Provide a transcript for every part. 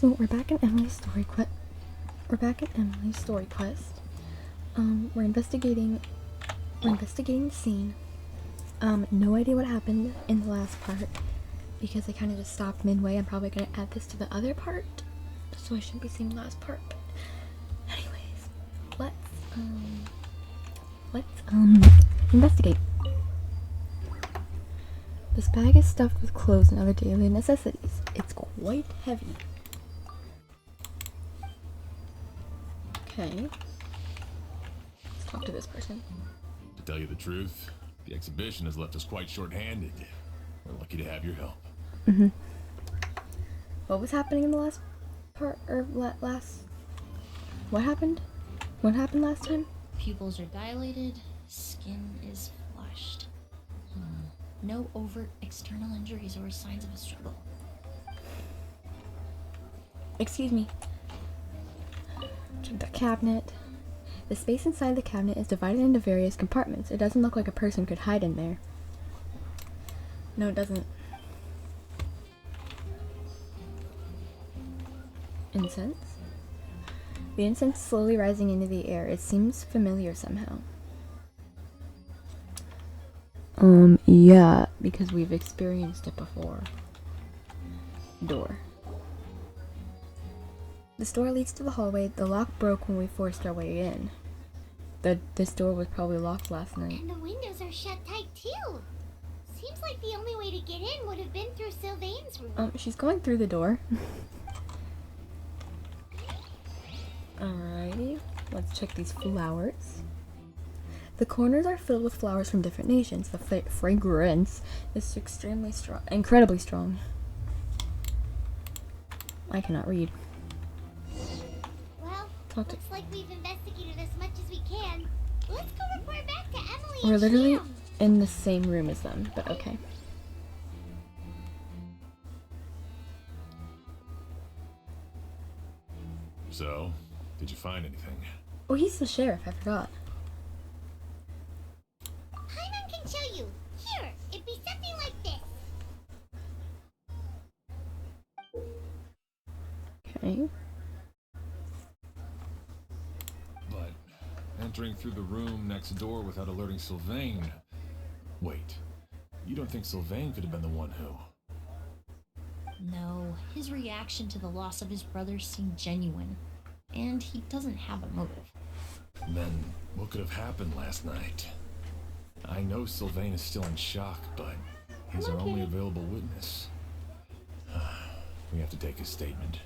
So we're back in Emily's story quest. We're investigating the scene. No idea what happened in the last part because I kind of just stopped midway. I'm probably gonna add this to the other part, so I shouldn't be seeing the last part. But anyways, let's investigate. This bag is stuffed with clothes and other daily necessities. It's quite heavy. Okay. Let's talk to this person. To tell you the truth, the exhibition has left us quite short-handed. We're lucky to have your help. Mm-hmm. What was happening in the last part, or last... What happened? What happened last time? Pupils are dilated, skin is flushed. No overt external injuries or signs of a struggle. Excuse me. Check the cabinet. The space inside the cabinet is divided into various compartments. It doesn't look like a person could hide in there. No, it doesn't. Incense? The incense slowly rising into the air. It seems familiar somehow. Yeah, because we've experienced it before. Door. This door leads to the hallway. The lock broke when we forced our way in. This door was probably locked last night. And the windows are shut tight too. Seems like the only way to get in would have been through Sylvain's room. She's going through the door. Alrighty, let's check these flowers. The corners are filled with flowers from different nations. The fragrance is extremely strong, incredibly strong. I cannot read. Well, looks like we've investigated as much as we can. Let's go report back to Emilie. We're literally in the same room as them, but okay. So, did you find anything? Oh, he's the sheriff, I forgot. Paimon can show you. Here, it'd be something like this. Okay. But entering through the room next door without alerting Sylvain... Wait, you don't think Sylvain could have been the one who... No, his reaction to the loss of his brother seemed genuine, and he doesn't have a motive. Then, what could have happened last night? I know Sylvain is still in shock, but he's our only available witness. We have to take his statement.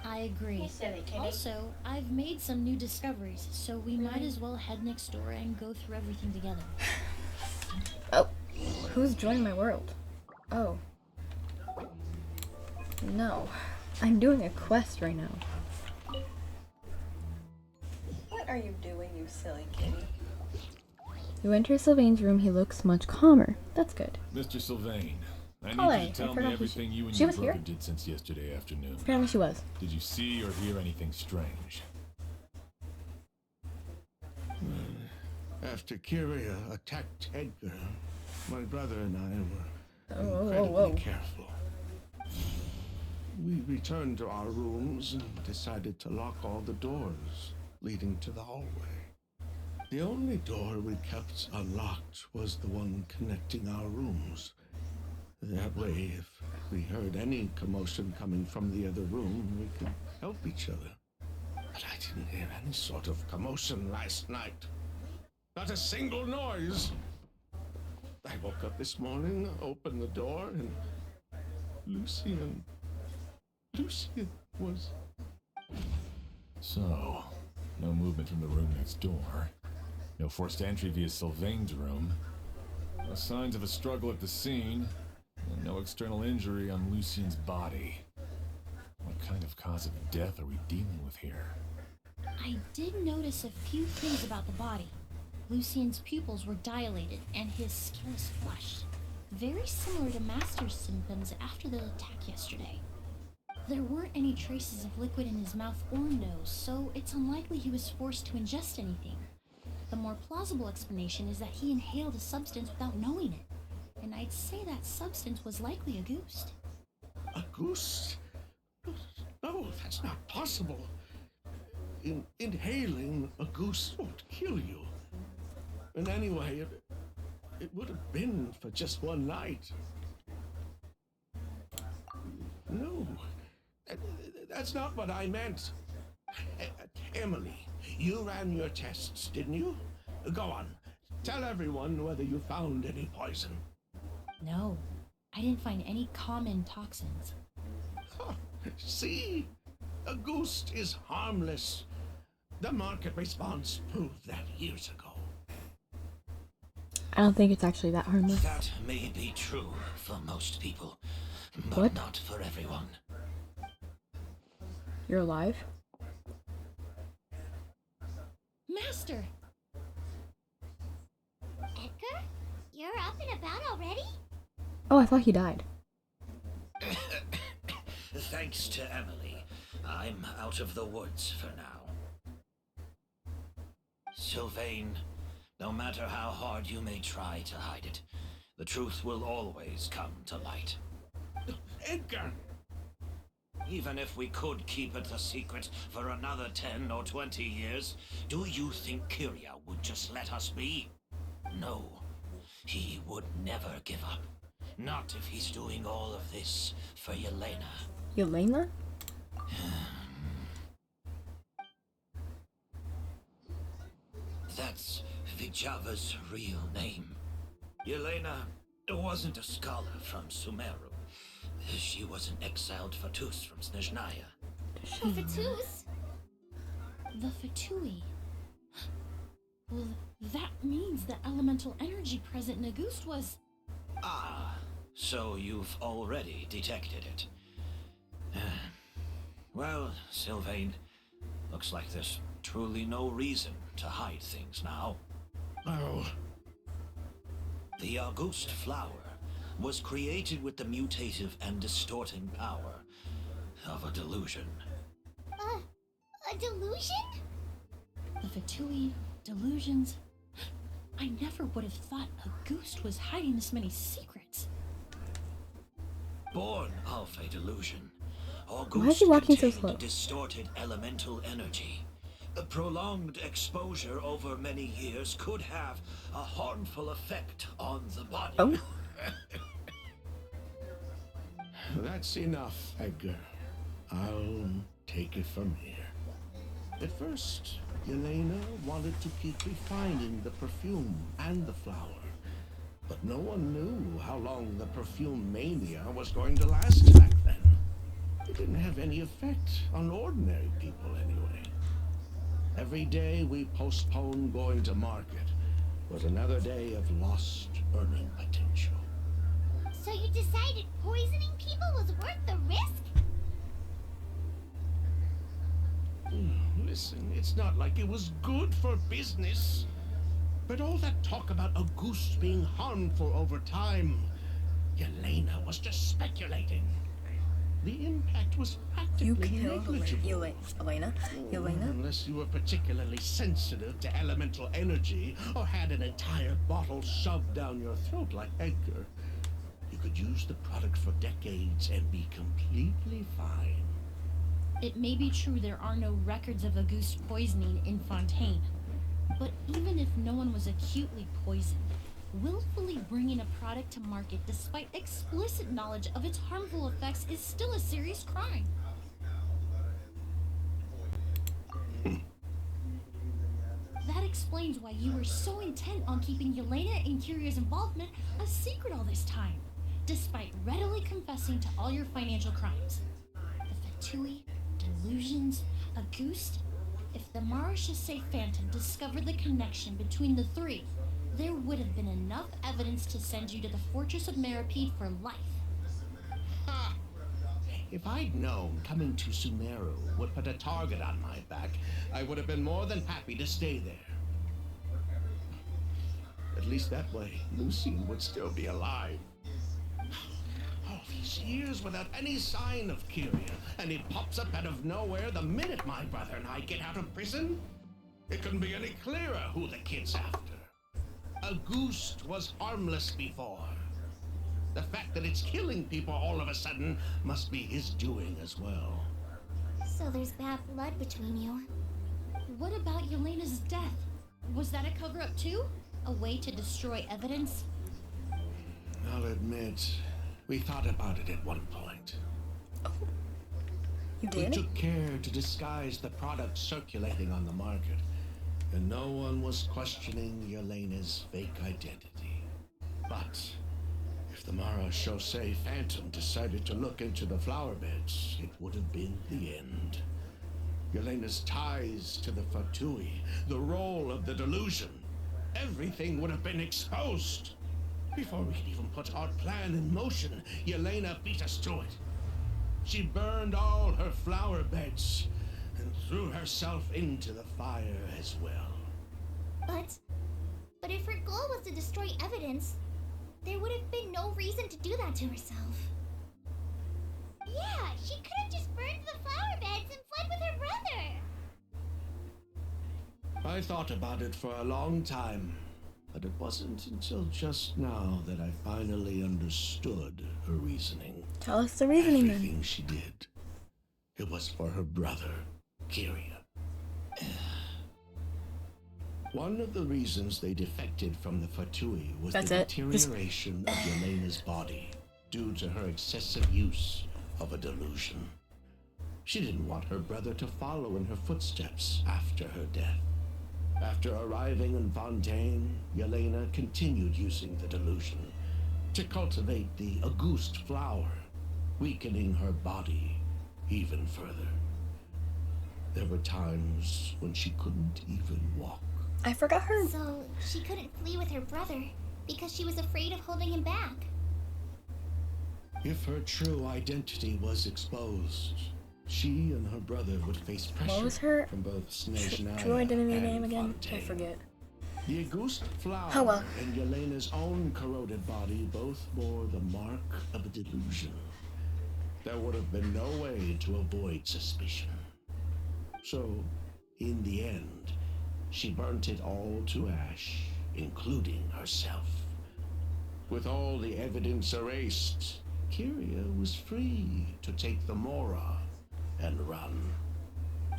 I agree. Also, I've made some new discoveries, so we might as well head next door and go through everything together. Oh, who's joined my world? Oh. No, I'm doing a quest right now. What are you doing, you silly kitty? You enter Sylvain's room, he looks much calmer. That's good. Mr. Sylvain, I Hi, need you to tell me everything you and she your was brother here? did since yesterday afternoon. Apparently she was. Did you see or hear anything strange? After Kyria attacked Edgar, my brother and I were incredibly careful. We returned to our rooms and decided to lock all the doors leading to the hallway. The only door we kept unlocked was the one connecting our rooms. That way, if we heard any commotion coming from the other room, we could help each other. But I didn't hear any sort of commotion last night. Not a single noise. I woke up this morning, opened the door, and Lucian was... So, no movement from the room next door. No forced entry via Sylvain's room. No signs of a struggle at the scene. And no external injury on Lucian's body. What kind of cause of death are we dealing with here? I did notice a few things about the body. Lucian's pupils were dilated, and his skin was flushed. Very similar to Master's symptoms after the attack yesterday. There weren't any traces of liquid in his mouth or nose, so it's unlikely he was forced to ingest anything. The more plausible explanation is that he inhaled a substance without knowing it, and I'd say that substance was likely a goose. A goose? No That's not possible. Inhaling a goose won't kill you. And anyway, it would have been for just one night. No, that's not what I meant. Emilie, you ran your tests, didn't you? Go on, tell everyone whether you found any poison. No, I didn't find any common toxins. Huh. See? A goose is harmless. The market response proved that years ago. I don't think it's actually that harmless. That may be true for most people, but What? not for everyone. You're alive? Master! Edgar? You're up and about already? Oh, I thought he died. Thanks to Emilie, I'm out of the woods for now. Sylvain, no matter how hard you may try to hide it, the truth will always come to light. Edgar! Even if we could keep it a secret for another 10 or 20 years, do you think Kyria would just let us be? No, he would never give up. Not if he's doing all of this for Yelena. Yelena? That's Vijava's real name. Yelena wasn't a scholar from Sumeru. She was an exiled Fatus from Snezhnaya. Fatus? The Fatui. Well, that means the elemental energy present in Auguste was... Ah, so you've already detected it. Well, Sylvain, looks like there's truly no reason to hide things now. Oh, The Auguste flower was created with the mutative and distorting power of a delusion. A delusion? The Fatui, delusions... I never would have thought Auguste was hiding this many secrets. Born of a delusion, Auguste Why is he walking so contained slow? distorted elemental energy. A prolonged exposure over many years could have a harmful effect on the body. Oh. that's enough, Edgar. I'll take it from here. At first, Yelena wanted to keep refining the perfume and the flower. But no one knew how long the perfume mania was going to last back then. It didn't have any effect on ordinary people anyway. Every day we postponed going to market was another day of lost earning potential. So you decided poisoning people was worth the risk? Listen, it's not like it was good for business. But all that talk about Auguste being harmful over time, Yelena was just speculating. The impact was You practically killed negligible. Elena? Yelena? Unless you were particularly sensitive to elemental energy or had an entire bottle shoved down your throat like Edgar. You could use the product for decades and be completely fine. It may be true there are no records of Auguste poisoning in Fontaine, but even if no one was acutely poisoned, willfully bringing a product to market despite explicit knowledge of its harmful effects is still a serious crime. That explains why you were so intent on keeping Yelena and Kyria's involvement a secret all this time, despite readily confessing to all your financial crimes. The Fatui, delusions, Auguste. If the Maréchaussée Phantom discovered the connection between the three, there would have been enough evidence to send you to the Fortress of Meripede for life. Ha! If I'd known coming to Sumeru would put a target on my back, I would have been more than happy to stay there. At least that way, Lucien would still be alive. All these years without any sign of Kyria, and he pops up out of nowhere the minute my brother and I get out of prison? It couldn't be any clearer who the kid's after. Auguste was harmless before. The fact that it's killing people all of a sudden must be his doing as well. So feel there's bad blood between you. What about Yelena's death? Was that a cover-up too? A way to destroy evidence? I'll admit, we thought about it at one point. You We did? took care to disguise the products circulating on the market, and no one was questioning Yelena's fake identity. But if the Mara Chaussee Phantom decided to look into the flower beds, it would have been the end. Yelena's ties to the Fatui, the role of the delusion, everything would have been exposed. Before we could even put our plan in motion, Yelena beat us to it. She burned all her flower beds and threw herself into the fire as well. But if her goal was to destroy evidence, there would have been no reason to do that to herself. Yeah, she could have just burned the flower beds and fled with her brother. I thought about it for a long time, but it wasn't until just now that I finally understood her reasoning. Tell us the reasoning then. Everything she did, it was for her brother, Kyria. One of the reasons they defected from the Fatui was That's the it. Just- deterioration of Yelena's body due to her excessive use of a delusion. She didn't want her brother to follow in her footsteps after her death. After arriving in Fontaine, Yelena continued using the delusion to cultivate the Auguste flower, weakening her body even further. There were times when she couldn't even walk. I forgot her. So she couldn't flee with her brother because she was afraid of holding him back. If her true identity was exposed, she and her brother would face pressure What was her from both Snezhnaya true identity and name again? Fontaine. I forget. The Auguste flower Oh, well. and Yelena's own corroded body both bore the mark of a delusion. There would have been no way to avoid suspicion. So, in the end, she burnt it all to ash, including herself. With all the evidence erased, Kyria was free to take the Mora and run.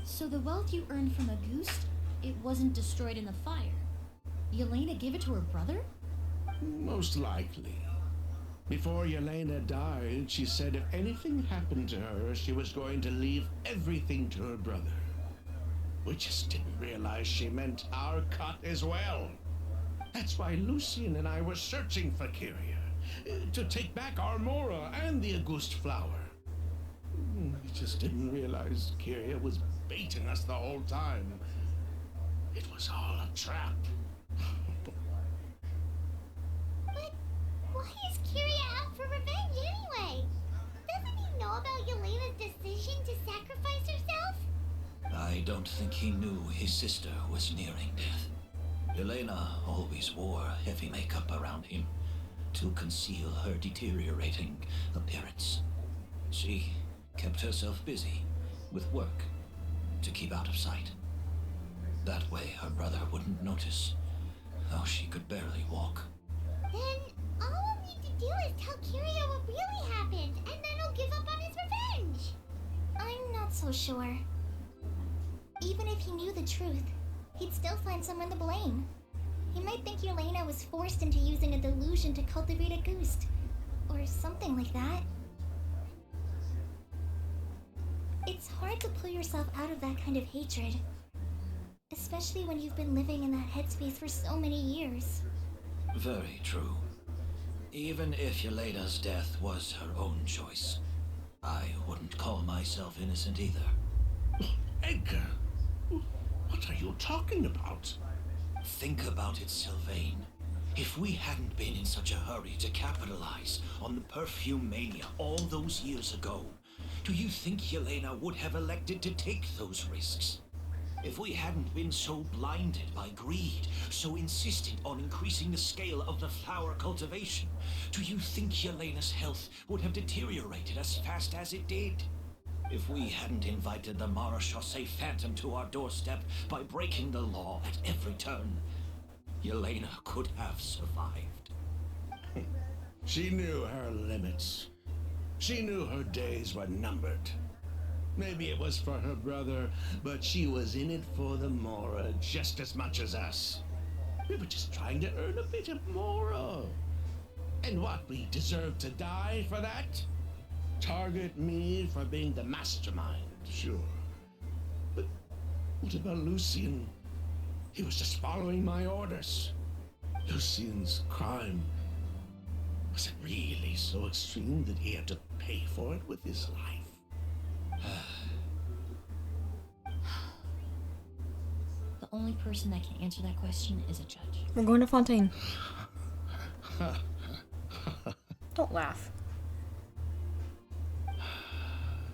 So the wealth you earned from Auguste, it wasn't destroyed in the fire. Yelena gave it to her brother? Most likely. Before Yelena died, she said if anything happened to her, she was going to leave everything to her brother. We just didn't realize she meant our cut as well. That's why Lucien and I were searching for Kyria, to take back our Mora and the Auguste flower. We just didn't realize Kyria was baiting us the whole time. It was all a trap. But why is Kyria out for revenge anyway? Doesn't he know about Yelena's decision to sacrifice herself? I don't think he knew his sister was nearing death. Yelena always wore heavy makeup around him to conceal her deteriorating appearance. She kept herself busy with work to keep out of sight. That way her brother wouldn't notice how she could barely walk. Then all we'll need to do is tell Kyria what really happened, and then he'll give up on his revenge. I'm not so sure. Even if he knew the truth, he'd still find someone to blame. He might think Yelena was forced into using a delusion to cultivate a Auguste, or something like that. It's hard to pull yourself out of that kind of hatred, especially when you've been living in that headspace for so many years. Very true. Even if Yelena's death was her own choice, I wouldn't call myself innocent either. Edgar, what are you talking about? Think about it, Sylvain. If we hadn't been in such a hurry to capitalize on the perfume mania all those years ago, do you think Yelena would have elected to take those risks? If we hadn't been so blinded by greed, so insistent on increasing the scale of the flower cultivation, do you think Yelena's health would have deteriorated as fast as it did? If we hadn't invited the Chaussee Phantom to our doorstep by breaking the law at every turn, Yelena could have survived. She knew her limits. She knew her days were numbered. Maybe it was for her brother, but she was in it for the Mora just as much as us. We were just trying to earn a bit of Mora. And what, we deserve to die for that? Target me for being the mastermind, sure. But what about Lucien? He was just following my orders. Lucien's crime, was it really so extreme that he had to pay for it with his life? The only person that can answer that question is a judge. We're going to Fontaine. Don't laugh.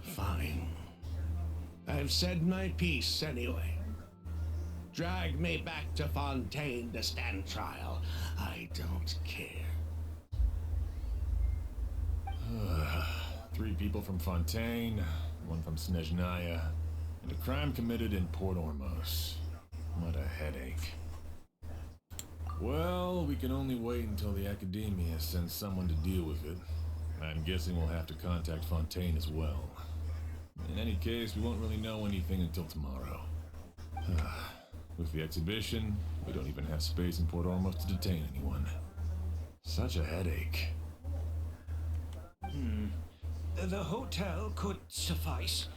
Fine. I've said my piece anyway. Drag me back to Fontaine to stand trial. I don't care. 3 people from Fontaine, 1 from Snezhnaya, and a crime committed in Port Ormos. What a headache. Well, we can only wait until the Academia sends someone to deal with it. I'm guessing we'll have to contact Fontaine as well. In any case, we won't really know anything until tomorrow. With the exhibition, we don't even have space in Port Ormos to detain anyone. Such a headache. The hotel could suffice.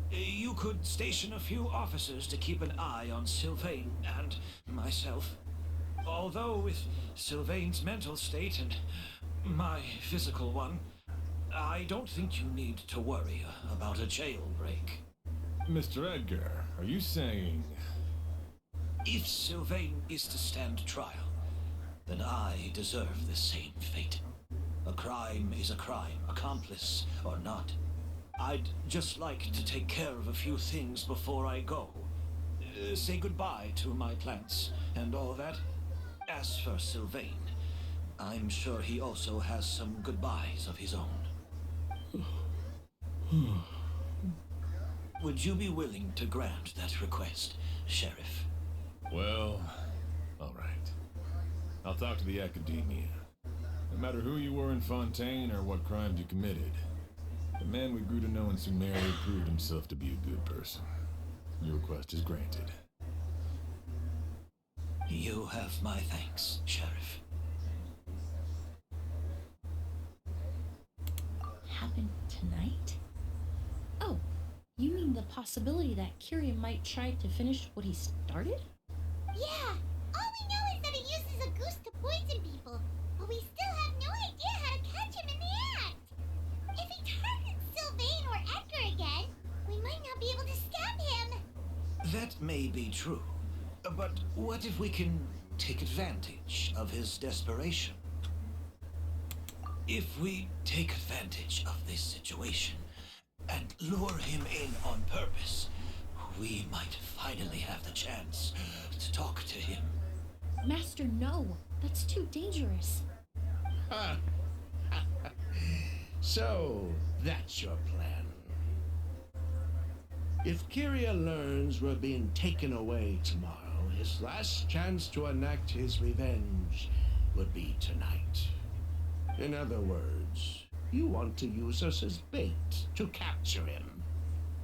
You could station a few officers to keep an eye on Sylvain and myself. Although with Sylvain's mental state and my physical one, I don't think you need to worry about a jailbreak. Mr. Edgar, are you saying... If Sylvain is to stand trial, then I deserve the same fate. A crime is a crime, accomplice or not. I'd just like to take care of a few things before I go. Say goodbye to my plants and all that. As for Sylvain, I'm sure he also has some goodbyes of his own. Would you be willing to grant that request, Sheriff? Well, all right. I'll talk to the Academia. No matter who you were in Fontaine or what crimes you committed, the man we grew to know in Sumeria proved himself to be a good person. Your request is granted. You have my thanks, Sheriff. Happened tonight? Oh, you mean the possibility that Kyria might try to finish what he started? Yeah, all we know is that he uses a goose to poison people, but we still have no idea how to catch him in the act. If he targets Sylvain or Edgar again, we might not be able to stop him. That may be true, but what if we can take advantage of his desperation? If we take advantage of this situation and lure him in on purpose, we might finally have the chance to talk to him. Master, no. That's too dangerous. So, that's your plan. If Kyria learns we're being taken away tomorrow, his last chance to enact his revenge would be tonight. In other words, you want to use us as bait to capture him.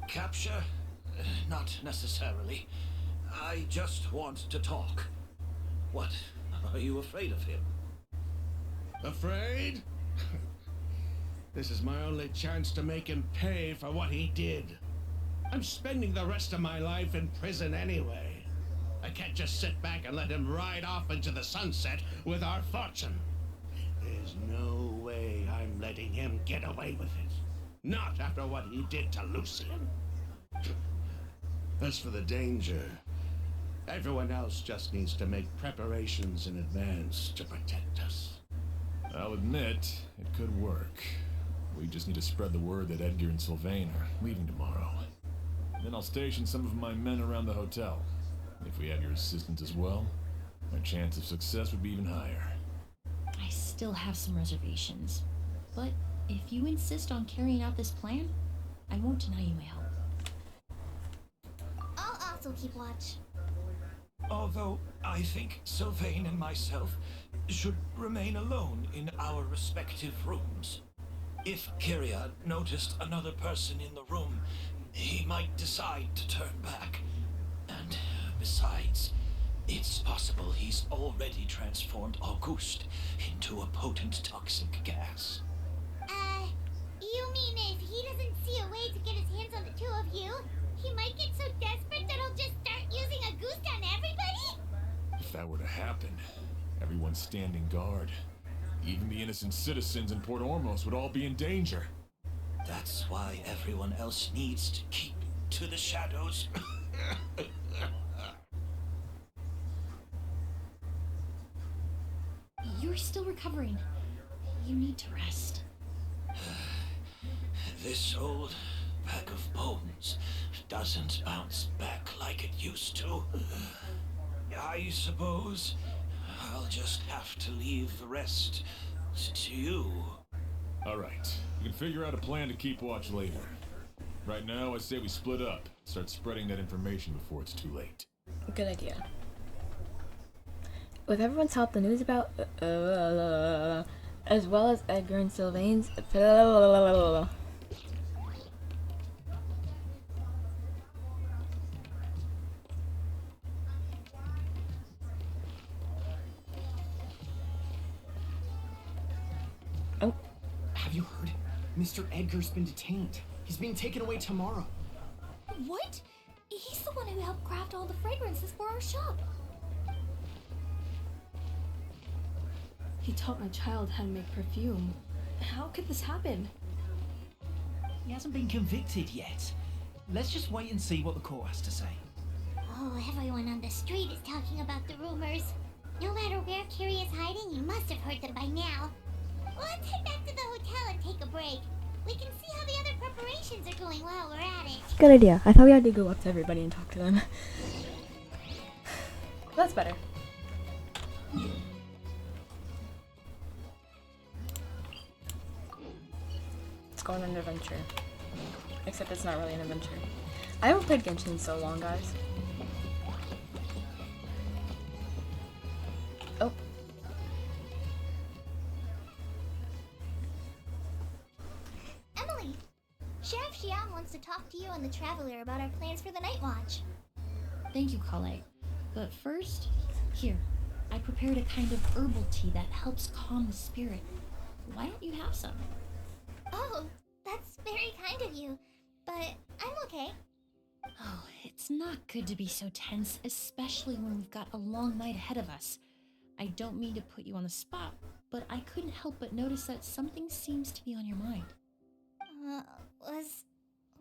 Capture? Not necessarily. I just want to talk. What? Are you afraid of him? Afraid? This is my only chance to make him pay for what he did. I'm spending the rest of my life in prison anyway. I can't just sit back and let him ride off into the sunset with our fortune. There's no way I'm letting him get away with it. Not after what he did to Lucien. As for the danger, everyone else just needs to make preparations in advance to protect us. I'll admit, it could work. We just need to spread the word that Edgar and Sylvain are leaving tomorrow. Then I'll station some of my men around the hotel. If we have your assistance as well, our chance of success would be even higher. I still have some reservations. But if you insist on carrying out this plan, I won't deny you my help. I'll also keep watch. Although I think Sylvain and myself should remain alone in our respective rooms. If Kyria noticed another person in the room, He might decide to turn back. And besides, it's possible he's already transformed Auguste into a potent toxic gas. You mean if he doesn't see a way to get his hands on the two of you, he might get so desperate that he'll just start using a goose on everybody? If that were to happen, everyone's standing guard. Even the innocent citizens in Port Ormos would all be in danger. That's why everyone else needs to keep to the shadows. You're still recovering. You need to rest. This old bag of bones doesn't bounce back like it used to. I suppose I'll just have to leave the rest to you. Alright, we can figure out a plan to keep watch later. Right now, I say we split up. Start spreading that information before it's too late. Good idea. With everyone's help, the news about as well as Edgar and Sylvain's Have you heard? Mr. Edgar's been detained. He's being taken away tomorrow. What? He's the one who helped craft all the fragrances for our shop. He taught my child how to make perfume. How could this happen? He hasn't been convicted yet. Let's just wait and see what the court has to say. Oh, everyone on the street is talking about the rumors. No matter where Kiri is hiding, you must have heard them by now. Let's head back to the hotel and take a break. We can see how the other preparations are going while we're at it. Good idea. I thought we had to go up to everybody and talk to them. That's better. Let's go on an adventure. Except it's not really an adventure. I haven't played Genshin in so long, guys. Oh. Emilie, Sheriff Xian wants to talk to you and the Traveler about our plans for the Night Watch. Thank you, Kale. But first, here, I prepared a kind of herbal tea that helps calm the spirit. Why don't you have some? Oh, that's very kind of you, but I'm okay. Oh, it's not good to be so tense, especially when we've got a long night ahead of us. I don't mean to put you on the spot, but I couldn't help but notice that something seems to be on your mind.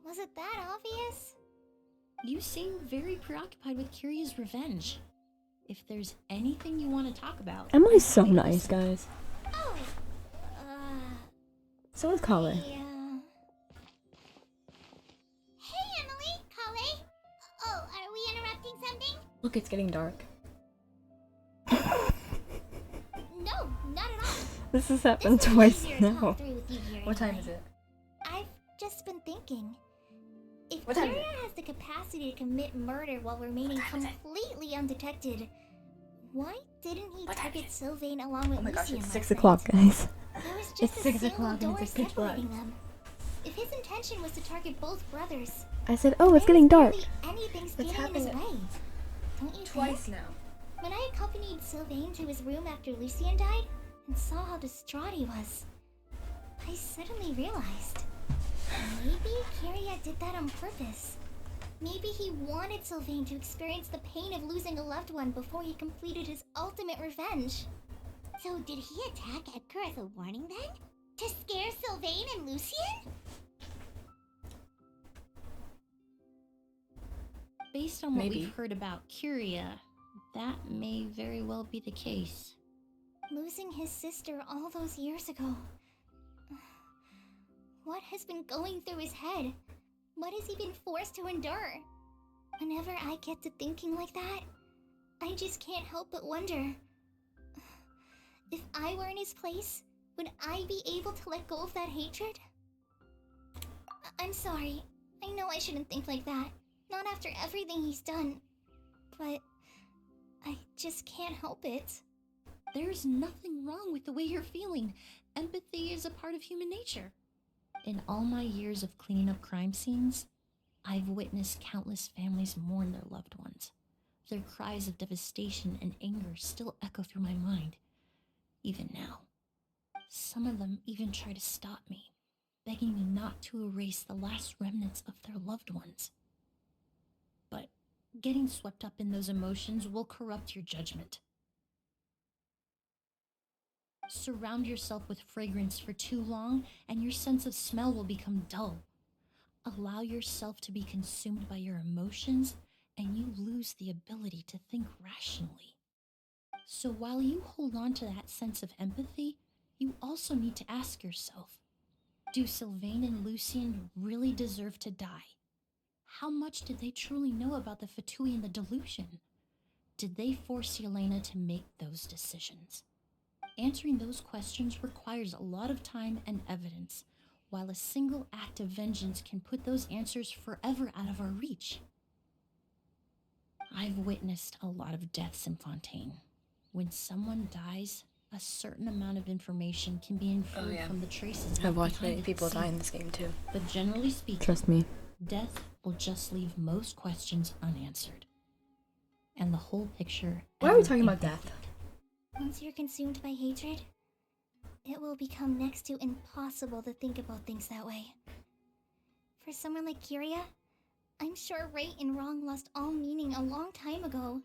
Was it that obvious? You seem very preoccupied with Kiria's revenge. If there's anything you want to talk about... Emily's so nice, guys. Oh, So is Kale. Hey, Emilie, Kale. Oh, are we interrupting something? Look, it's getting dark. No, not at all. This has happened This will be twice easier to now. talk through with you here What time anyway. is it? I've just been thinking. If What time is Kyria has the capacity to commit murder while remaining completely undetected, why didn't he target Sylvain along with Oh my gosh, Lucien it's last 6 night? o'clock, guys. There was It's just a 6 single o'clock and door it's like pitch black. separating them. If his intention was to target both brothers, I said, oh, it's why getting is dark. barely anything standing in his happened way. Don't you Twice think? now. When I accompanied Sylvain to his room after Lucien died and saw how distraught he was, I suddenly realized maybe Kyria did that on purpose. Maybe he wanted Sylvain to experience the pain of losing a loved one before he completed his ultimate revenge. So did he attack Edgar as a warning then? To scare Sylvain and Lucien? Based on what Maybe. we've heard about Kyria, that may very well be the case. Losing his sister all those years ago. What has been going through his head? What has he been forced to endure? Whenever I get to thinking like that, I just can't help but wonder. If I were in his place, would I be able to let go of that hatred? I'm sorry. I know I shouldn't think like that. Not after everything he's done. But I just can't help it. There's nothing wrong with the way you're feeling. Empathy is a part of human nature. In all my years of cleaning up crime scenes, I've witnessed countless families mourn their loved ones. Their cries of devastation and anger still echo through my mind, even now. Some of them even try to stop me, begging me not to erase the last remnants of their loved ones. But getting swept up in those emotions will corrupt your judgment. Surround yourself with fragrance for too long, and your sense of smell will become dull. Allow yourself to be consumed by your emotions, and you lose the ability to think rationally. So while you hold on to that sense of empathy, you also need to ask yourself, do Sylvain and Lucien really deserve to die? How much did they truly know about the Fatui and the delusion? Did they force Yelena to make those decisions? Answering those questions requires a lot of time and evidence, while a single act of vengeance can put those answers forever out of our reach. I've witnessed a lot of deaths in Fontaine. When someone dies, a certain amount of information can be inferred from the traces. I've watched many people die in this game too. But generally speaking, Trust me. death will just leave most questions unanswered. And the whole picture... Why are we talking about death? Once you're consumed by hatred, it will become next to impossible to think about things that way. For someone like Kyria, I'm sure right and wrong lost all meaning a long time ago.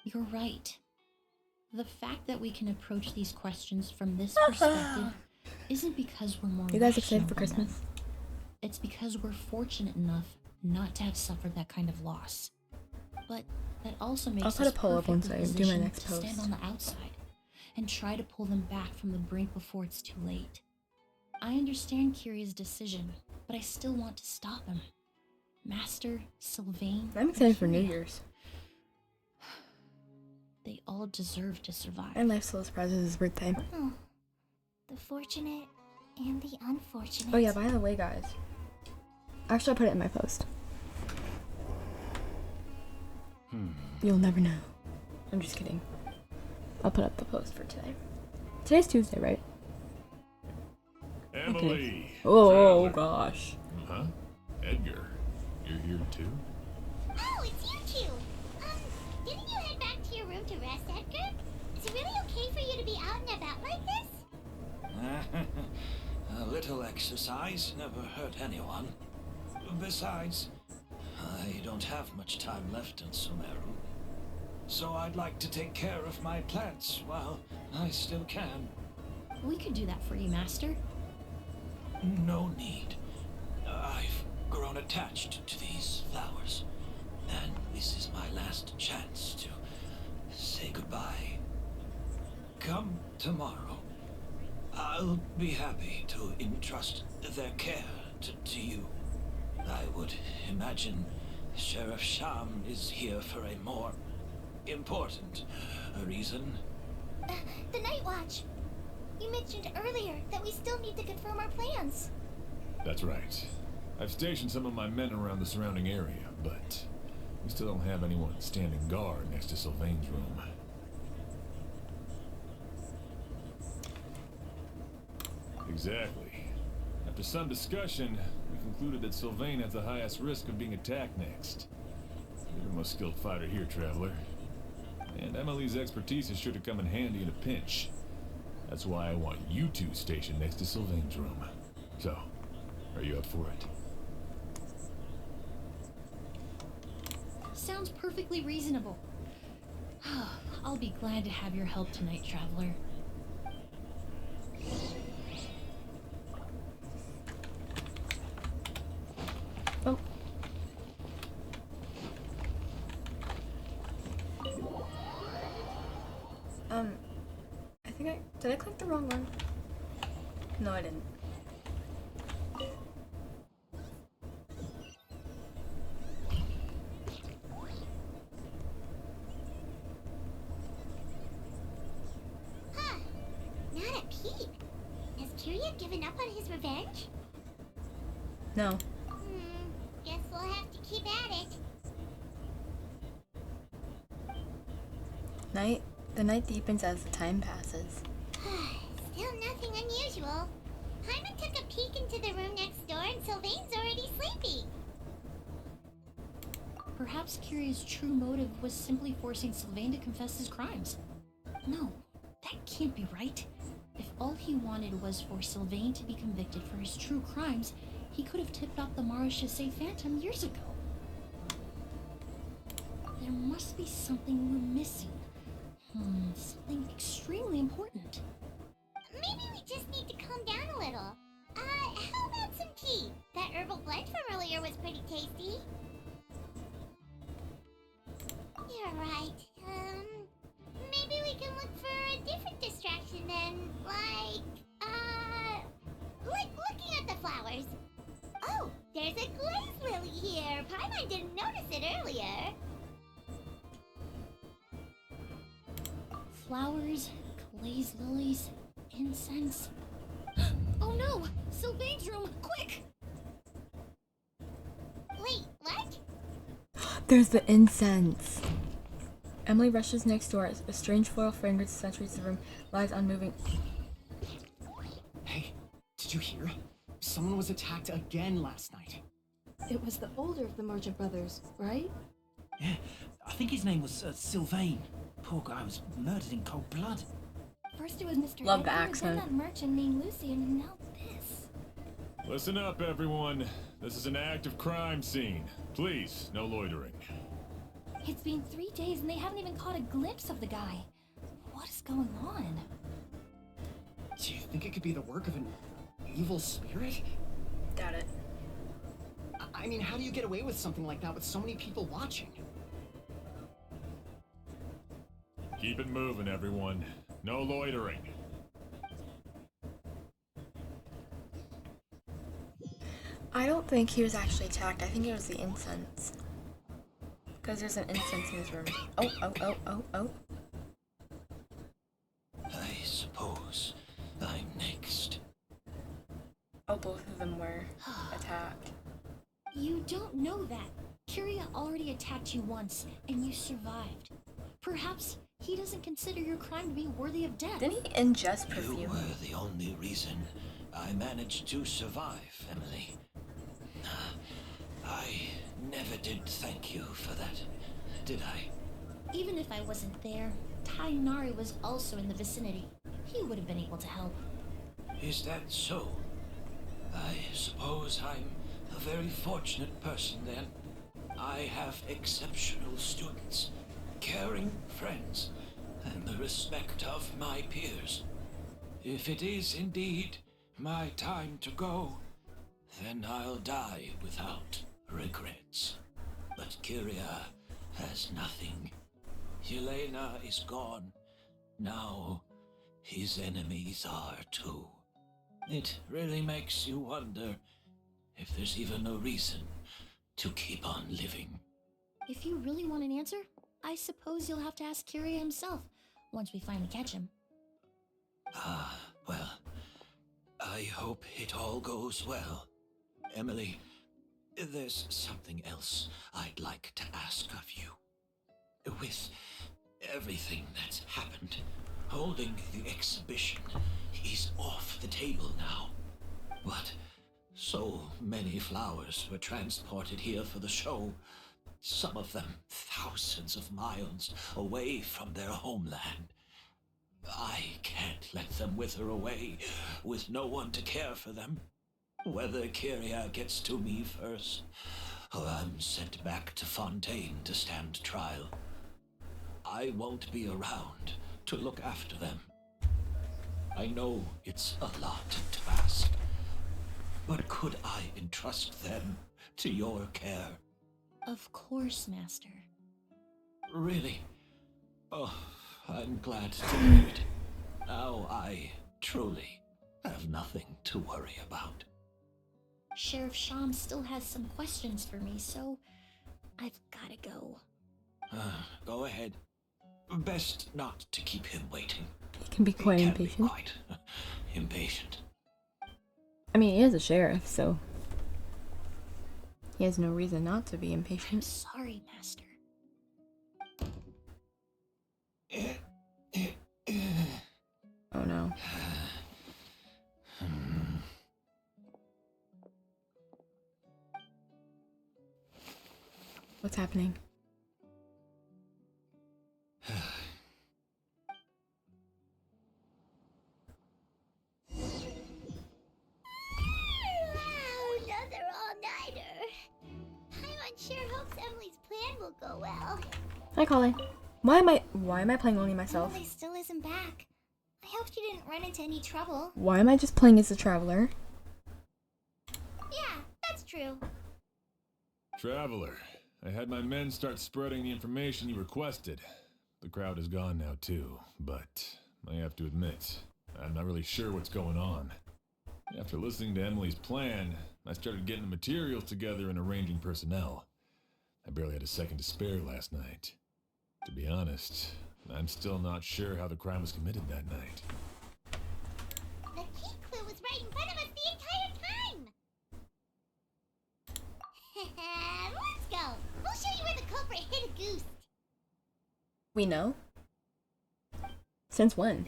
You're right. The fact that we can approach these questions from this perspective isn't because we're more You guys rational excited for than them. Christmas? It's because we're fortunate enough not to have suffered that kind of loss. But that also makes I'll put us a poll up once perfectly I do my positioned next to stand post. on the outside and try to pull them back from the brink before it's too late. I understand Kyria's decision, but I still want to stop him. Master, Sylvain, I'm excited for New Kyria. Year's. They all deserve to survive. And Life's Little Surprise is his birthday. Oh, the fortunate and the unfortunate. Oh yeah, by the way, guys. Actually, I'll put it in my post. You'll never know. I'm just kidding. I'll put up the post for today. Today's Tuesday, right? Emily! Oh Traveler. gosh. Huh? Edgar, you're here too? Oh, it's you two! Didn't you head back to your room to rest, Edgar? Is it really okay for you to be out and about like this? A little exercise never hurt anyone. Besides, I don't have much time left in Sumeru. So I'd like to take care of my plants while I still can. We could do that for you, Master. No need. I've grown attached to these flowers, and this is my last chance to say goodbye. Come tomorrow. I'll be happy to entrust their care to you. I would imagine Sheriff Sham is here for a more important reason. The Night Watch! You mentioned earlier that we still need to confirm our plans. That's right. I've stationed some of my men around the surrounding area, but we still don't have anyone standing guard next to Sylvain's room. Exactly. After some discussion, we concluded that Sylvain has the highest risk of being attacked next. You're the most skilled fighter here, Traveler. And Emilie's expertise is sure to come in handy in a pinch. That's why I want you two stationed next to Sylvain's room. So, are you up for it? Sounds perfectly reasonable. I'll be glad to have your help tonight, Traveler. Oh. I think did I click the wrong one? No, I didn't. Huh. Not a peep. Has Kyria given up on his revenge? No. Guess we'll have to keep at it. The night deepens as the time passes. Still nothing unusual. Hyman took a peek into the room next door and Sylvain's already sleepy. Perhaps Kiria's true motive was simply forcing Sylvain to confess his crimes. No, that can't be right. If all he wanted was for Sylvain to be convicted for his true crimes, he could have tipped off the Maréchaussée Phantom years ago. There must be something we're missing. Something extremely important. Maybe we just need to calm down a little. How about some tea? That herbal blend from earlier was pretty tasty. You're right. Maybe we can look for a different distraction then, like looking at the flowers. Oh, there's a glaze lily here. Paimon didn't notice it earlier. Flowers, glaze lilies, incense. Oh no! Sylvain's room! Quick! Wait, what? There's the incense. Emilie rushes next door. A strange floral fragrance saturates the room, lies unmoving. Hey, did you hear? Someone was attacked again last night. It was the older of the Merchant brothers, right? Yeah, I think his name was Sylvain. Poor guy was murdered in cold blood. First it was Mr. Love the Edgar, accent. then that merchant named Lucian, and now this. Listen up, everyone. This is an active crime scene. Please, no loitering. It's been 3 days and they haven't even caught a glimpse of the guy. What is going on? Do you think it could be the work of an evil spirit? Doubt it. I mean, how do you get away with something like that with so many people watching? Keep it moving, everyone. No loitering. I don't think he was actually attacked. I think it was the incense. Because there's an incense in his room. Oh. I suppose I'm next. Oh, both of them were attacked. You don't know that. Kiria already attacked you once, and you survived. Perhaps he doesn't consider your crime to be worthy of death. Didn't he ingest You perfume? were the only reason I managed to survive, Emilie. I never did thank you for that, did I? Even if I wasn't there, Tainari was also in the vicinity. He would have been able to help. Is that so? I suppose I'm a very fortunate person then. I have exceptional students, caring friends, and the respect of my peers. If it is indeed my time to go, then I'll die without regrets. But Kiria has nothing. Yelena is gone. Now his enemies are too. It really makes you wonder if there's even a reason to keep on living. If you really want an answer, I suppose you'll have to ask Kiria himself once we finally catch him. Well, I hope it all goes well. Emilie, there's something else I'd like to ask of you. With everything that's happened, holding the exhibition is off the table now. But so many flowers were transported here for the show, some of them thousands of miles away from their homeland. I can't let them wither away with no one to care for them. Whether Kiria gets to me first, or I'm sent back to Fontaine to stand trial, I won't be around to look after them. I know it's a lot to ask, but could I entrust them to your care? Of course, Master. Really? Oh, I'm glad to hear it. Now I truly have nothing to worry about. Sheriff Sham still has some questions for me, so I've gotta go. Go ahead. Best not to keep him waiting. He can be quite He can impatient. Be quite impatient. I mean, he is a sheriff, so he has no reason not to be I'm impatient. sorry, Master. Oh no. What's happening? Wow, another all-nighter. I'm unsure hopes Emily's plan will go well. Hi, Colin. Why am I playing only myself? Emily still isn't back. I hope she didn't run into any trouble. Why am I just playing as a traveler? Yeah, that's true. Traveler, I had my men start spreading the information you requested. The crowd is gone now too, but I have to admit, I'm not really sure what's going on. After listening to Emily's plan, I started getting the materials together and arranging personnel. I barely had a second to spare last night. To be honest, I'm still not sure how the crime was committed that night. The key clue was right in front of us the entire time. Let's go. We'll show you where the culprit hid a goose. We know? Since when?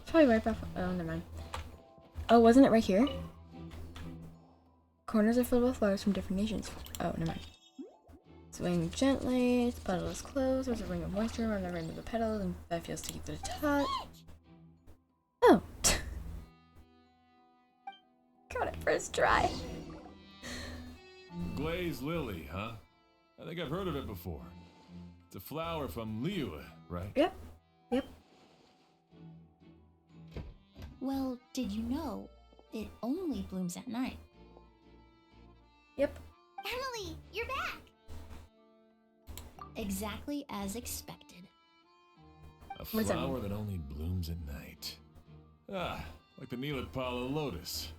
Probably right back. Oh, never mind. Oh, wasn't it right here? Corners are filled with flowers from different nations. Oh, never mind. Swing gently, the petal is closed, there's a ring of moisture around the rim of the petals, and that feels sticky to the touch. Oh! Got it first try. Glazed lily, huh? I think I've heard of it before. It's a flower from Liyue, right? Yep. Yep. Well, did you know it only blooms at night? Yep. Emily, you're back. Exactly as expected. A What does that flower mean? that only blooms at night. Ah, like the Neelipala lotus.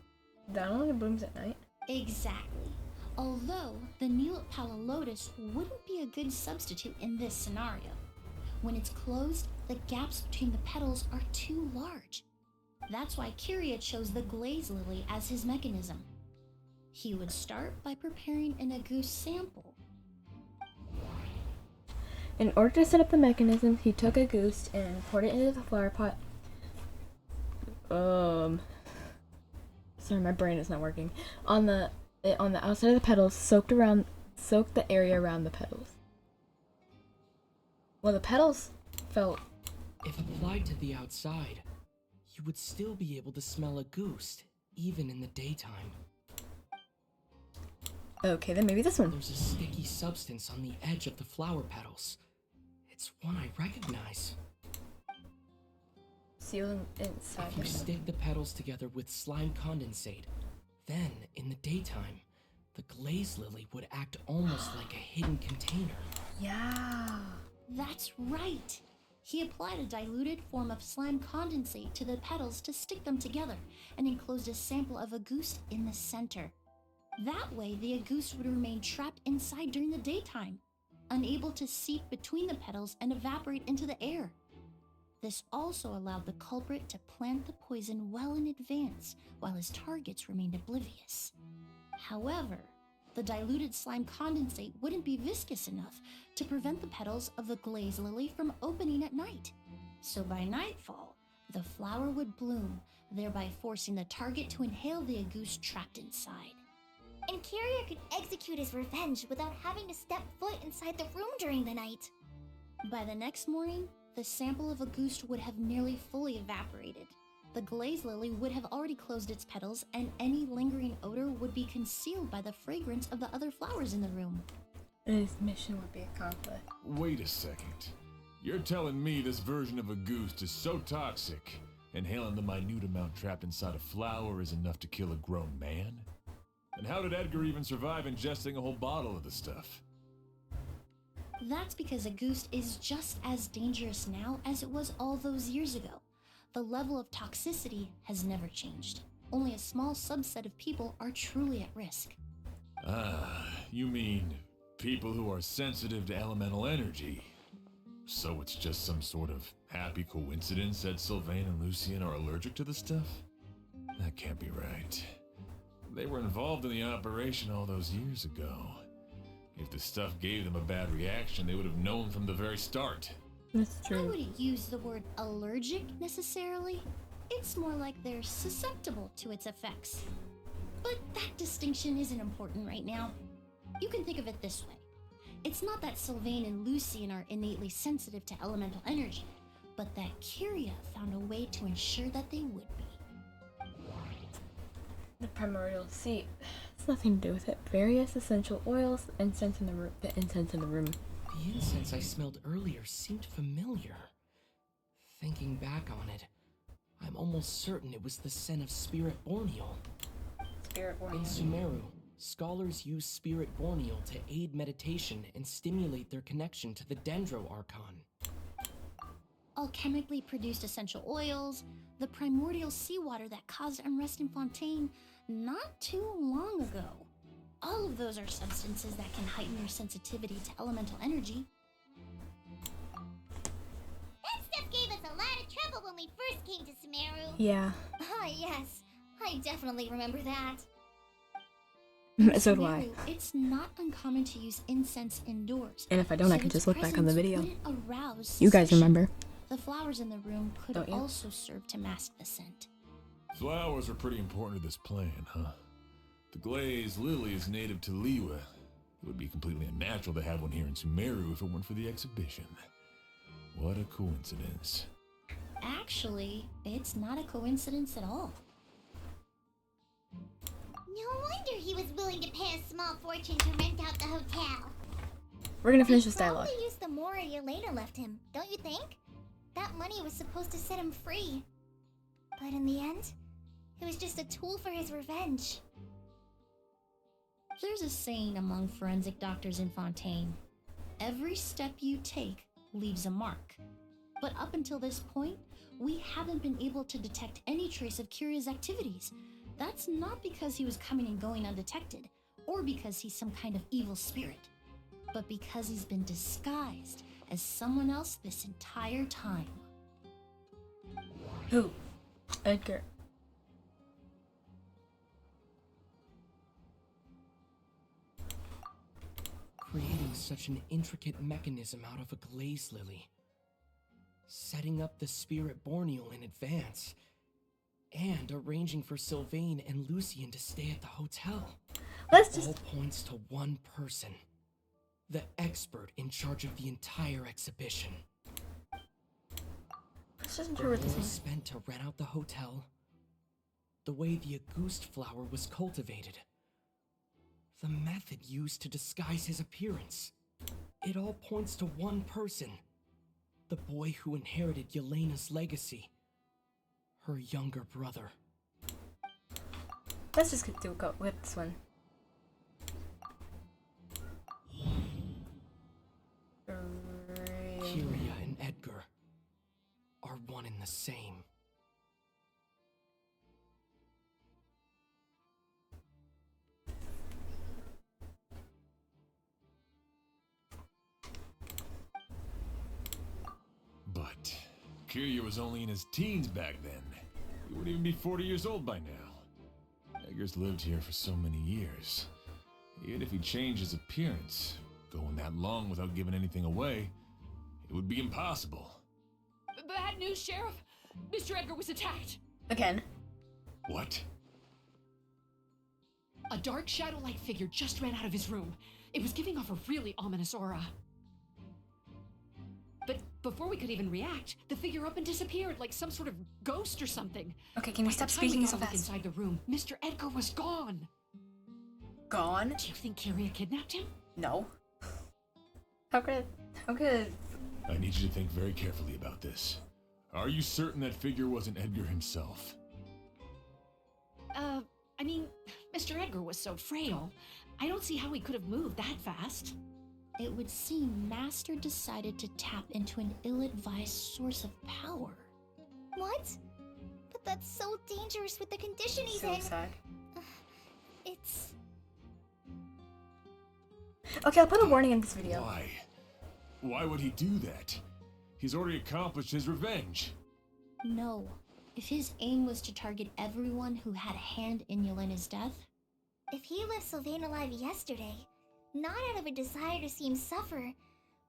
That only blooms at night? Exactly. Although the Neelipala lotus wouldn't be a good substitute in this scenario. When it's closed, the gaps between the petals are too large. That's why Kyria chose the glaze lily as his mechanism. He would start by preparing an Agoose sample. In order to set up the mechanism, he took a goose and poured it into the flower pot. Sorry, my brain is not working. On the outside of the petals, soaked the area around the petals. Well, the petals felt. If applied to the outside, you would still be able to smell a goose, even in the daytime. Okay, then maybe this one. There's a sticky substance on the edge of the flower petals. It's one I recognize. Sealed inside. If you stick the petals together with slime condensate, then, in the daytime, the glaze lily would act almost like a hidden container. Yeah. That's right! He applied a diluted form of slime condensate to the petals to stick them together and enclosed a sample of Agoose in the center. That way, the Agoose would remain trapped inside during the daytime, unable to seep between the petals and evaporate into the air. This also allowed the culprit to plant the poison well in advance while his targets remained oblivious. However, the diluted slime condensate wouldn't be viscous enough to prevent the petals of the glaze lily from opening at night. So by nightfall, the flower would bloom, thereby forcing the target to inhale the Agoose trapped inside. And Kyria could execute his revenge without having to step foot inside the room during the night. By the next morning, the sample of Agoose would have nearly fully evaporated. The glaze lily would have already closed its petals, and any lingering odor would be concealed by the fragrance of the other flowers in the room. His mission would be accomplished. Wait a second. You're telling me this version of a goose is so toxic, inhaling the minute amount trapped inside a flower is enough to kill a grown man? And how did Edgar even survive ingesting a whole bottle of the stuff? That's because Agoose is just as dangerous now as it was all those years ago. The level of toxicity has never changed. Only a small subset of people are truly at risk. Ah, you mean people who are sensitive to elemental energy. So it's just some sort of happy coincidence that Sylvain and Lucien are allergic to the stuff? That can't be right. They were involved in the operation all those years ago. If the stuff gave them a bad reaction, they would have known from the very start. That's I true. wouldn't use the word allergic necessarily. It's more like they're susceptible to its effects. But that distinction isn't important right now. You can think of it this way. It's not that Sylvain and Lucien are innately sensitive to elemental energy, but that Kyria found a way to ensure that they would be. The primordial seed. It's nothing to do with it. Various essential oils, incense in the room. The incense in the room. The incense I smelled earlier seemed familiar. Thinking back on it, I'm almost certain it was the scent of spirit borneal. Spirit In warning. Sumeru, scholars use spirit borneal to aid meditation and stimulate their connection to the Dendro Archon. Alchemically produced essential oils, the primordial seawater that caused unrest in Fontaine not too long ago. All of those are substances that can heighten your sensitivity to elemental energy. That stuff gave us a lot of trouble when we first came to Sumeru. Yeah. Ah, yes. I definitely remember that. So do I. Sumeru, it's not uncommon to use incense indoors. And if I don't, I can its just look back on the presence video. wouldn't arouse You guys suspicion. remember. The flowers in the room could Don't you? also serve to mask the scent. Flowers are pretty important to this plan, huh? The glazed lily is native to Liwa. It would be completely unnatural to have one here in Sumeru if it weren't for the exhibition. What a coincidence. Actually, it's not a coincidence at all. No wonder he was willing to pay a small fortune to rent out the hotel. We're gonna finish He this dialogue. probably used the mora Yelena left him, don't you think? That money was supposed to set him free. But in the end, it was just a tool for his revenge. There's a saying among forensic doctors in Fontaine. Every step you take leaves a mark. But up until this point, we haven't been able to detect any trace of Kyria's activities. That's not because he was coming and going undetected, or because he's some kind of evil spirit, but because he's been disguised as someone else this entire time. Who? Edgar. Creating such an intricate mechanism out of a glaze lily. Setting up the spirit borneal in advance. And arranging for Sylvain and Lucien to stay at the hotel. Let's just. All points to one person. The expert in charge of the entire exhibition. Let's just The interpret this money thing. spent to rent out the hotel. The way the Auguste flower was cultivated. The method used to disguise his appearance. It all points to one person. The boy who inherited Yelena's legacy. Her younger brother. Let's just go with this one. Kyria and Edgar are one and the same. But Kiryu was only in his teens back then. He wouldn't even be 40 years old by now. Edgar's lived here for so many years. Even if he changed his appearance, going that long without giving anything away, it would be impossible. Bad news, Sheriff. Mr. Edgar was attacked. Again. What? A dark shadow-like figure just ran out of his room. It was giving off a really ominous aura. But before we could even react, the figure up and disappeared like some sort of ghost or something. Okay, can you By stop the time we speaking got so a look fast? inside the room, Mr. Edgar was gone. Gone? Do you think Kyria kidnapped him? No. How could? I need you to think very carefully about this. Are you certain that figure wasn't Edgar himself? I mean, Mr. Edgar was so frail. I don't see how he could have moved that fast. It would seem Master decided to tap into an ill-advised source of power. What? But that's so dangerous with the condition he's So in. sad. It's... Okay, I'll put a warning in this video. Why? Why would he do that? He's already accomplished his revenge. No. If his aim was to target everyone who had a hand in Yelena's death, If he left Sylvain alive yesterday, not out of a desire to see him suffer,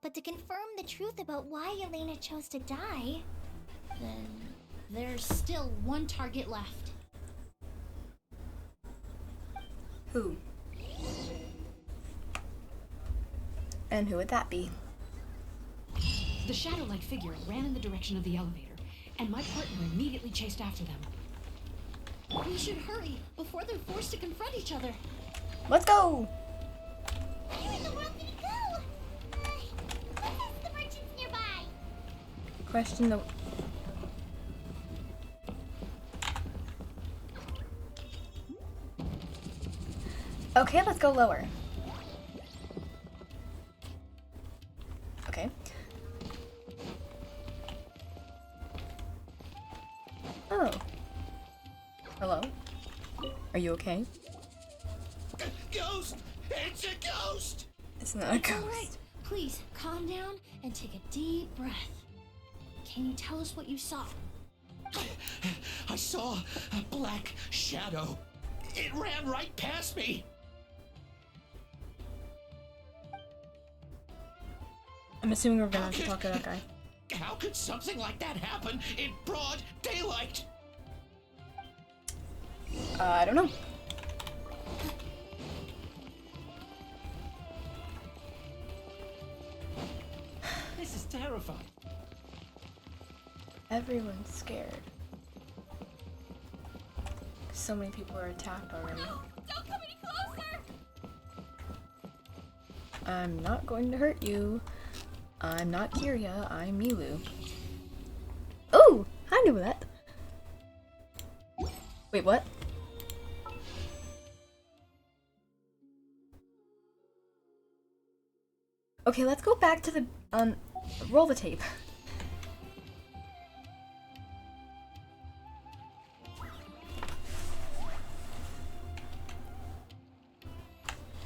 but to confirm the truth about why Yelena chose to die, then There's still one target left. Who? And who would that be? The shadow-like figure ran in the direction of the elevator, and my partner immediately chased after them. We should hurry before they're forced to confront each other. Let's go! Where in the world did he go? Let's ask the merchants nearby. Question the... Okay, let's go lower. Okay. Oh. Hello? Are you okay? Ghost! It's a ghost! It's not a It's all ghost. right. Please calm down and take a deep breath. Can you tell us what you saw? I saw a black shadow. It ran right past me. I'm assuming we're gonna have to talk to that guy. How could something like that happen in broad daylight? I don't know. This is terrifying. Everyone's scared. So many people are attacked already. Don't come any closer! I'm not going to hurt you. I'm not Kiria, I'm Milu. Oh! I knew that. Wait, what? Okay, let's go back to the, roll the tape.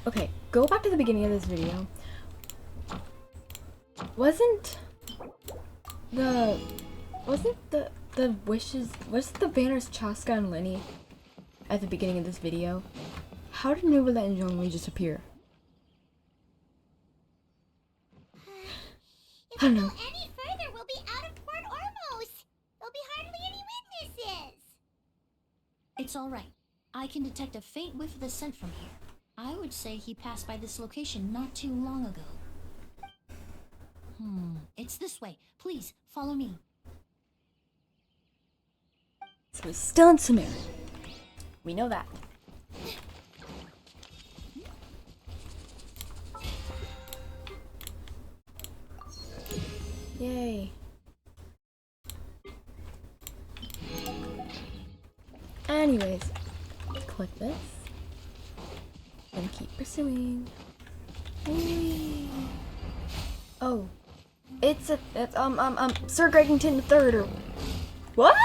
Okay, go back to the beginning of this video. Wasn't the wishes, was the banners Chaska and Lenny at the beginning of this video? How did Nubula and Zhongli just appear? If I we don't go know. any further, we'll be out of Port Ormos. There'll be hardly any witnesses. It's all right. I can detect a faint whiff of the scent from here. I would say he passed by this location not too long ago. It's this way. Please, follow me. So he's still in Sumeru. We know that. Yay. Anyways, click this. And keep pursuing. Whee. Oh. It's Sir Gregington III or what?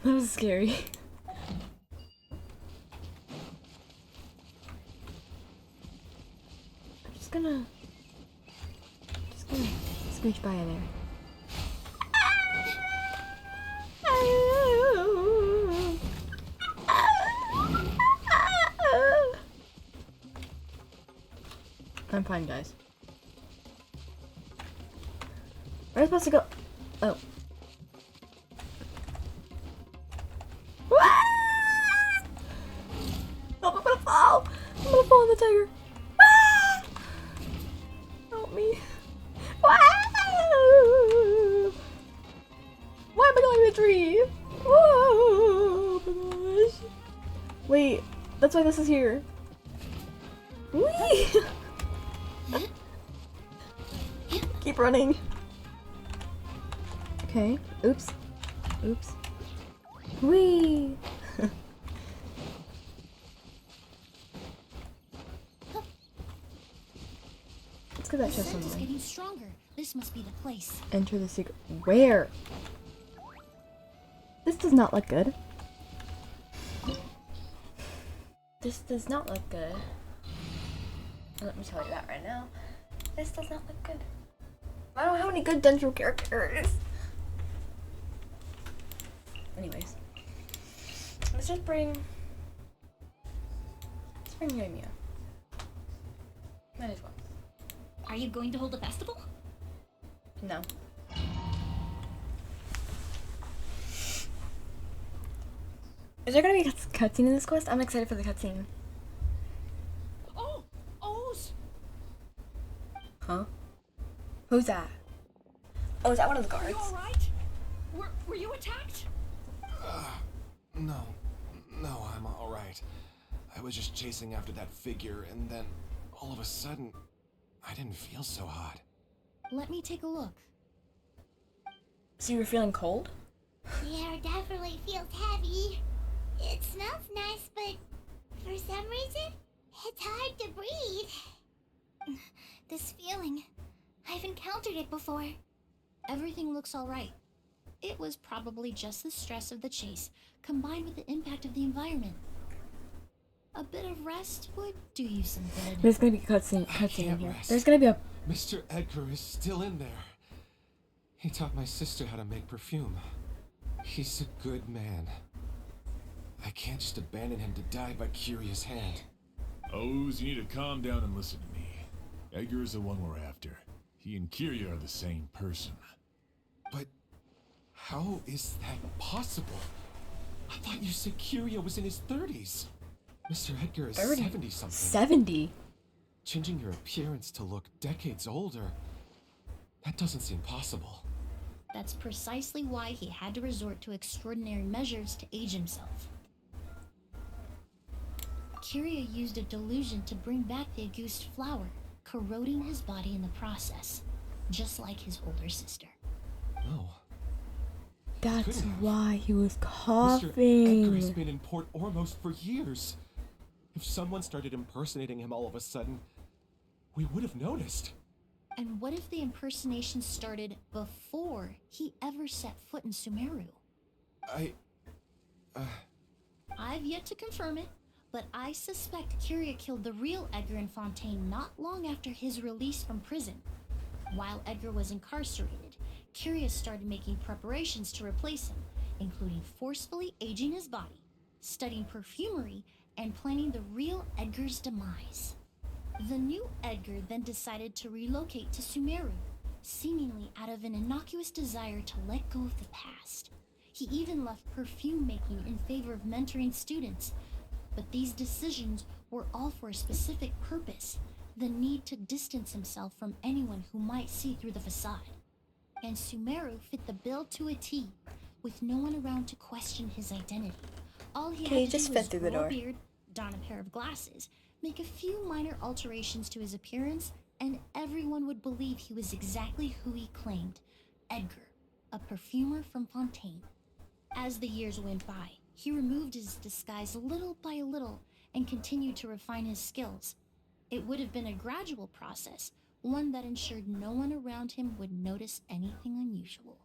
That was scary. I'm just gonna scooch by in there. I'm fine, guys. Where am I supposed to go? Oh. Oh, I'm gonna fall! I'm gonna fall in the tiger. Help me. Why am I going in the tree? Oh my gosh. Wait, that's why this is here. Whee! Keep running. Okay, oops. Oops. Whee! Let's get that The chest scent on is the way. getting stronger. This must be the place. Enter the secret. Where? This does not look good. This does not look good. Let me tell you that right now. This does not look good. I don't have any good Dendro characters. Anyways. Let's bring Emilie. Might as well. Are you going to hold a festival? No. Is there gonna be a cutscene in this quest? I'm excited for the cutscene. Oh! O's! Huh? Who's that? Oh, is that one of the Are guards? you alright? Were you attacked? No, I'm alright. I was just chasing after that figure, and then all of a sudden, I didn't feel so hot. Let me take a look. So you were feeling cold? The air definitely feels heavy. It smells nice, but for some reason, it's hard to breathe. This feeling, I've encountered it before. Everything looks alright. It was probably just the stress of the chase, combined with the impact of the environment. A bit of rest would do you some good. There's gonna be a cutscene in here. There's gonna be a... Mr. Edgar is still in there. He taught my sister how to make perfume. He's a good man. I can't just abandon him to die by Curia's hand. Oz, you need to calm down and listen to me. Edgar is the one we're after. He and Kiria are the same person. But how is that possible? I thought you said Kiria was in his 30s. Mr. Edgar is 70-something. 70? Changing your appearance to look decades older, that doesn't seem possible. That's precisely why he had to resort to extraordinary measures to age himself. Kiria used a delusion to bring back the Auguste flower, corroding his body in the process, just like his older sister. No. That's why he was Mr. Edgar coughing. has been in Port Ormos for years. If someone started impersonating him all of a sudden, we would have noticed. And what if the impersonation started before he ever set foot in Sumeru? I've yet to confirm it, but I suspect Kiria killed the real Edgar in Fontaine not long after his release from prison. While Edgar was incarcerated, Kiria started making preparations to replace him, including forcefully aging his body, studying perfumery, and planning the real Edgar's demise. The new Edgar then decided to relocate to Sumeru, seemingly out of an innocuous desire to let go of the past. He even left perfume making in favor of mentoring students. But these decisions were all for a specific purpose, the need to distance himself from anyone who might see through the facade. And Sumeru fit the bill to a T, with no one around to question his identity. All he had to just do fit was through the grow a door. beard, don a pair of glasses, make a few minor alterations to his appearance, and everyone would believe he was exactly who he claimed, Edgar, a perfumer from Fontaine. As the years went by, he removed his disguise little by little and continued to refine his skills. It would have been a gradual process, one that ensured no one around him would notice anything unusual.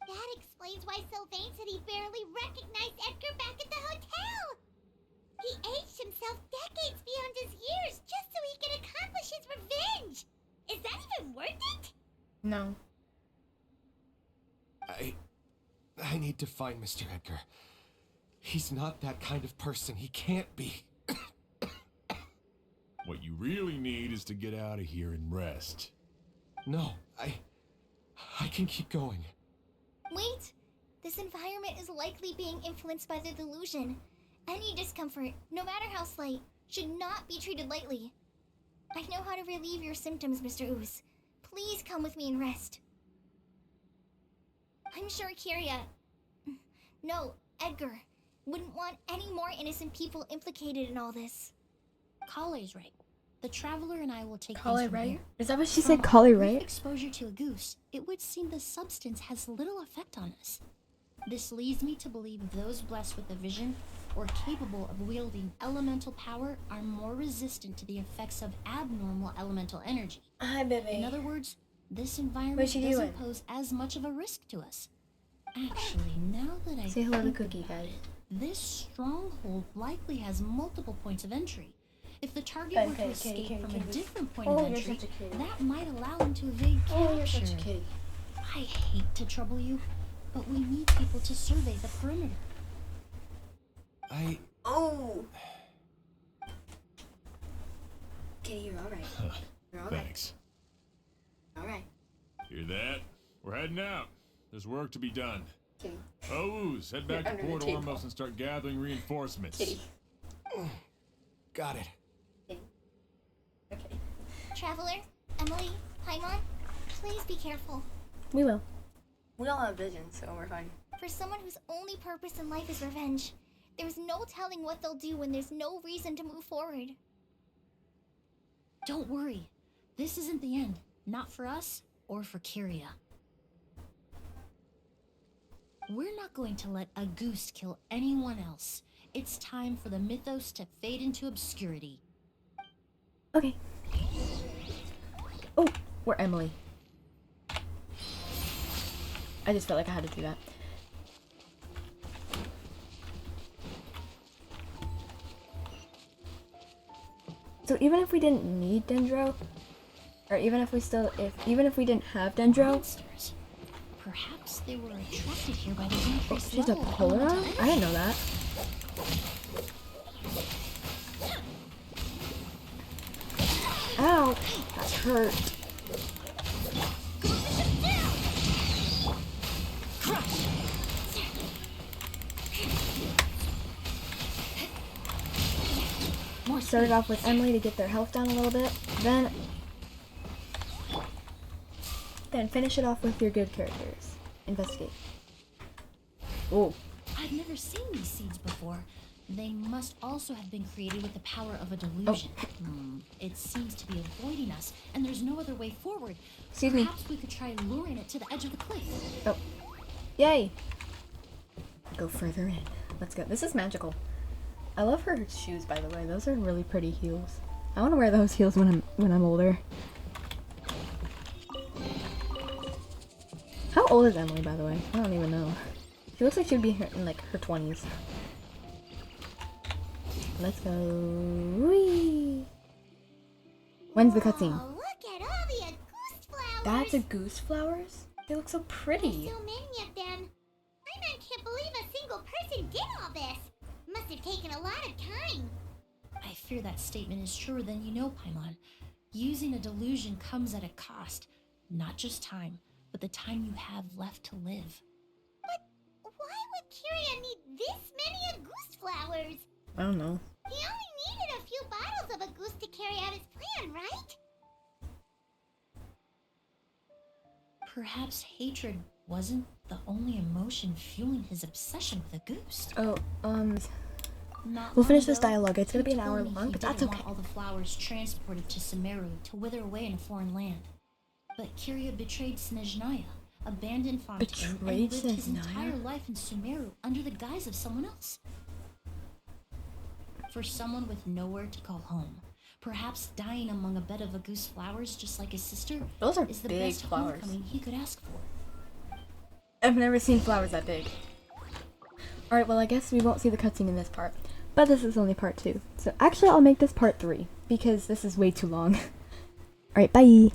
That explains why Sylvain said he barely recognized Edgar back at the hotel. He aged himself decades beyond his years just so he could accomplish his revenge. Is that even worth it? No. I need to find Mr. Edgar. He's not that kind of person. He can't be. What you really need is to get out of here and rest. No, I can keep going. Wait! This environment is likely being influenced by the delusion. Any discomfort, no matter how slight, should not be treated lightly. I know how to relieve your symptoms, Mr. Ooze. Please come with me and rest. I'm sure Kiria... No, Edgar wouldn't want any more innocent people implicated in all this. Kale's right. The Traveler and I will take Kale, things from right? here. Is that what she From said? Kale, brief right? exposure to a goose, it would seem the substance has little effect on us. This leads me to believe those blessed with a vision or capable of wielding elemental power are more resistant to the effects of abnormal elemental energy. Hi, baby. In other words, this environment What's she doesn't doing? pose as much of a risk to us. Actually, now that I Say hello to think Cookie, about guys. it, this stronghold likely has multiple points of entry, If the target were to escape from a different point of you're entry, such a kitty. that might allow him to evade capture. You're such a kitty. I hate to trouble you, but we need people to survey the perimeter. Oh! Kitty, you're alright. You're alright. Thanks. Alright. Hear that? We're heading out. There's work to be done. Kitty. Ooze, head back to under the Port table. Ormos and start gathering reinforcements. Kitty. Got it. Kitty. Okay. Traveler, Emilie, Paimon, please be careful. We will. We all have vision, so we're fine. For someone whose only purpose in life is revenge, there's no telling what they'll do when there's no reason to move forward. Don't worry. This isn't the end. Not for us or for Kyria. We're not going to let a goose kill anyone else. It's time for the mythos to fade into obscurity. Okay. Oh, we're Emilie. I just felt like I had to do that. So even if we didn't need Dendro, or even if we didn't have Dendro, Monsters. Perhaps they were attracted here by the increased she's a level of Polaron? elemental I didn't know that. Ow! That hurt. Started off with Emilie to get their health down a little bit, then finish it off with your good characters. Investigate. Oh, I've never seen these seeds before. They must also have been created with the power of a delusion. It seems to be avoiding us, and there's no other way forward. Excuse me. Perhaps we could try luring it to the edge of the cliff. Oh, yay! Go further in. Let's go. This is magical. I love her shoes, by the way. Those are really pretty heels. I want to wear those heels when I'm older. How old is Emilie, by the way? I don't even know. She looks like she'd be in like her 20s. Let's go. Whee! When's the cutscene? Oh, look at all the goose flowers. That's a goose flowers? They look so pretty. So many of them. I can't believe a single person did all this. Must have taken a lot of time. I fear that statement is truer than you know, Paimon. Using a delusion comes at a cost. Not just time, but the time you have left to live. But why would Kyria need this many goose flowers? I don't know. He only needed a few bottles of a goose to carry out his plan, right? Perhaps hatred wasn't the only emotion fueling his obsession with a goose. Oh, Not we'll long finish this ago, dialogue. It's gonna he be an told hour me long, he but that's didn't okay. want all the flowers transported to Sumeru to wither away in a foreign land. But Kyria betrayed Snezhnaya, abandoned Fontaine, and Betrayed lived his Snezhnaya? entire life in Sumeru under the guise of someone else. For someone with nowhere to call home, perhaps dying among a bed of goose flowers just like his sister Those are is the big best flowers. homecoming he could ask for. I've never seen flowers that big. Alright, well I guess we won't see the cutscene in this part. But this is only part 2. So actually I'll make this part 3. Because this is way too long. Alright, bye!